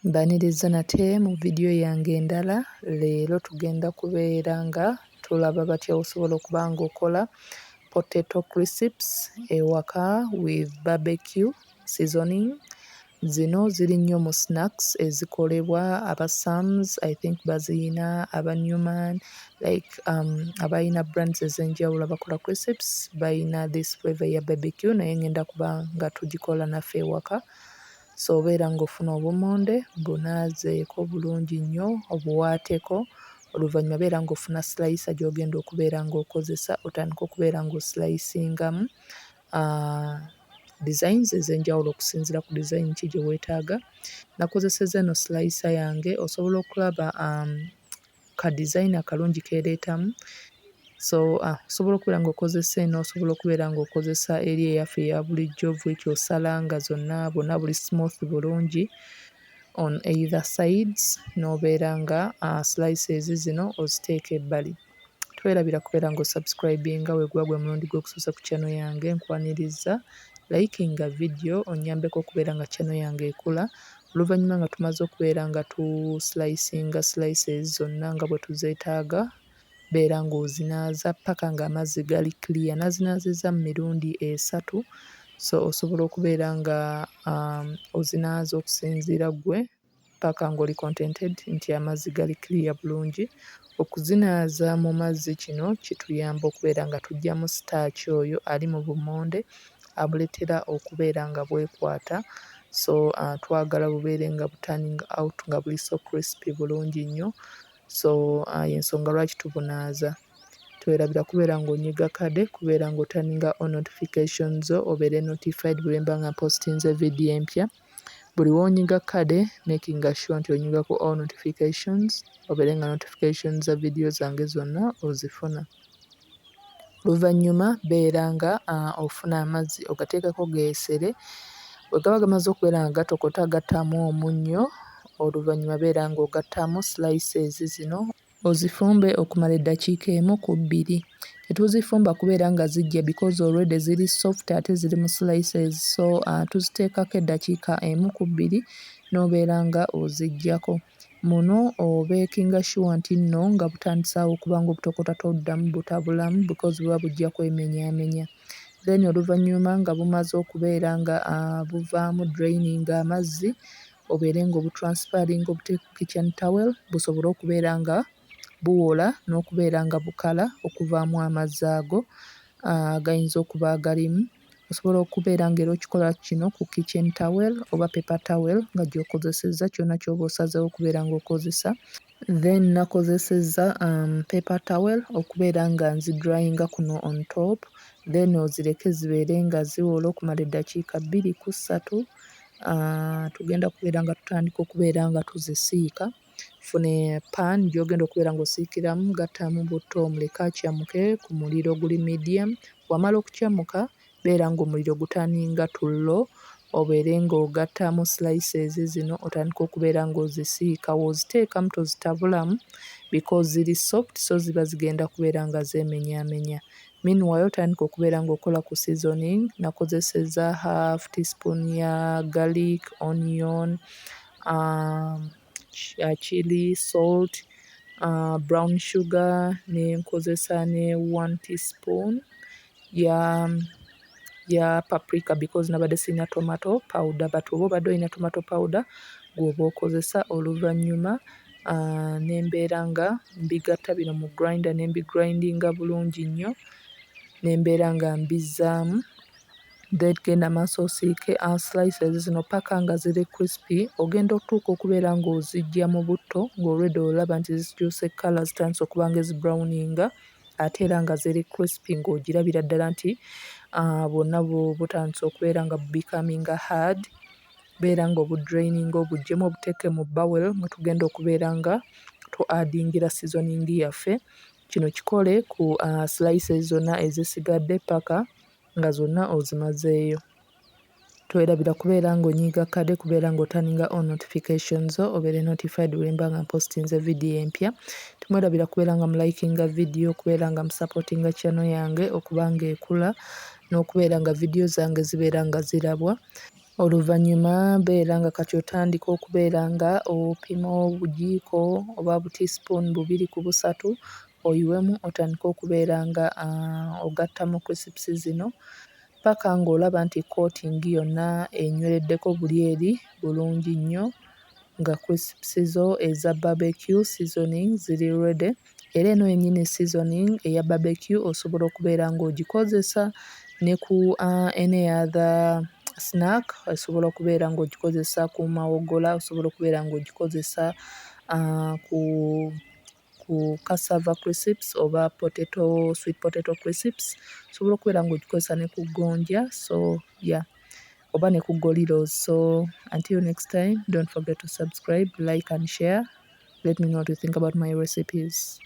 Mbaniriza nate mu vidiyo yange endala. Leero tugenda kubeera nga tulaba batya osobola okuba ng'okola potato crisps ewaka with BBQ seasoning. Zino ziri nnyo mu snacks ezikolebwa aba Sams, I think baziyina aba Newman, like abayina brands ez'enjawulo abakola crisps bayina this flavour ya BBQ, naye ngenda kuba nga tugikola naffe ewaka. So obeera ng'ofuna obumonde bunaazeeko bulungi nnyo, obuwaateko, oluvannyuma beera ng'ofuna slicer gy'ogenda okubeera ng'okozesa, otandika okubeera ng'oslicingamu designs ez'enjawulo okusinziira ku design ki gye weetaaga. Nakozesezza eno slicer yange, osobola okulaba ka design akalungi keereetamu. So osobola okubeera ng'okozesa eno, osobola okubeera ng'okozesa eri eyaffe eya bulijjo which osala nga zonna bwonna buli smooth bulungi on either sides, n'obeera nga slices zino oziteeka ebbali. Twerabira kubeera ng'osubscribinga weeguba gwe mulundi gw'okusosa ku channel yange. Nkwaniriza likinga video onnyambeko okubeera nga channel yange ekula. Oluvannyuma nga tumaze okubeera nga slicinga slices zonna nga bwe tuzeetaaga, beera ng'ozinaaza paka ng'amazzi gali clear. Nazinaazizza mu mirundi 3, so osobola okubeera nga ozinaaza okusinziira ggwe paka ng'oli contented nti amazzi gali clear bulungi. Okuzinaaza mu mazzi kino kituyamba okubeera nga tuggyamu starch oyo ali mu bumonde abuleetera okubeera nga bwekwata. So twagala bubeere nga bu-turning out nga buli so crispy bulungi nnyo. So y'ensonga lwaki tubunaaza. Twerabira kubeera ng'onyiga kade, kubeera ng'otaninga on notifications zo obeere notified buli mba nga postinze vidiyo empya. Buli w'onyiga kade making sure nti onyiga ku all notifications, obeere nga notifications za vidiyo zange zonna ozifuna. Oluvannyuma beera nga ofuna amazzi ogateekako geesere. Bwe gaba gamaze okubeera nga gatokota gattaamu omunnyo, oluvannyuma beera ng'ogattaamu slices zino ozifumbe okumala eddakiika 1 ku 2. Tetuzifumba kubeera nga zijja because already ziri soft ate ziri mu slices, so tuziteekako eddakiika 1 ku 2 n'obeera nga oziggyako. Muno obeekinga sure nti nno nga butandise awo okuba ng'obutokota toddamu butabulamu because buba bujja kwemenyaamenya. Then oluvannyuma nga bumaze okubeera nga buvaamu draining amazzi, obeere ng'obutransferring obuteeka ku kitchen towel busobole okubeera nga buwola n'okubeera nga bukala okuvaamu amazzi ago agayinza okuba agalimu. Osobola okubeera ng'era okikola kino ku kitchen towel oba paper towel nga gy'okozesezza kyonna ky'oba osazeewo okubeera ng'okozesa. Then nakozesezza paper towel okubeera nga nzidryinga kuno on top, then ozireke zibeere nga ziwola okumala eddakiika 2 ku 3. Tugenda kubeera nga tutandika okubeera nga tuzisiika. Funa pan gy'ogenda okubeera ng'osiikiramu, gattaamu butto omuleke akyamuke ku muliro guli medium. Wamala okukyamuka beera ng'omuliro gutaninga to low, obeere ng'ogattaamu slices zino otandika okubeera ng'ozisiika. W'oziteekamu tozitabulamu because ziri soft, so ziba zigenda kubeera nga zeemenyaamenya. Meanwhile otandika okubeera ng'okola ku seasoning. Nakozesezza half teaspoon ya garlic, onion, chili, salt, brown sugar, ne nkozesa ne 1 teaspoon ya paprika because nabadde sirina tomato powder, but oba obadde olina tomato powder gw'oba okozesa. Oluvannyuma ne mbeera nga mbigatta bino mu grinder ne mbigrindinga bulungi nnyo, ne mbeera nga mbizzaamu. Then genda maaso osiike slices zino paka nga ziri crispy. Ogenda otuuka okubeera ng'oziggya mu butto ng'olready olaba nti zikyuse kkala zitandise okuba nga ezibrowninga ate era nga ziri crispy ng'ogirabira ddala nti bwonna butandise okubeera nga becoming hard. Beera ng'obudraininga obuggyemu obuteeke mu bowel mwe tugenda okubeera nga tu-addingira seasoning yaffe. Kino kikole ku slices zonna ezisigadde paka nga zonna ozimazeeyo. Twerabira kubeera ng'onyiga kade, kubeera ng'otaninga on notifications zo obeere notified bwe mba nga postinze vidiyo empya. Tumwerabira kubeera nga mulikinga vidiyo, okubeera nga musupportinga channel yange okuba ng'ekula, n'okubeera nga vidiyo zange zibeera nga zirabwa. Oluvannyuma beera nga kati otandika okubeera nga opima obujiiko oba buteaspoon 2 ku 3 oyiwemu, otandike okubeera nga ogattamu crisps zino paka ng'olaba nti coating yonna enywereddeko buli eri bulungi nnyo, nga crisps zo eza BBQ seasoning ziri ready. Era eno yennyini seasoning eya BBQ osobola okubeera ng'ogikozesa ne ku any other snack, osobola okubeera ng'ogikozesa ku mawogola, osobola okubeera ng'ogikozesa ku cassava crisps oba sweet potato crisps, osobola okubeera ng'ogikozesa ne ku gonja, so yeah, oba ne ku goliros. So until next time, don't forget to subscribe, like and share. Let me know what you think about my recipes.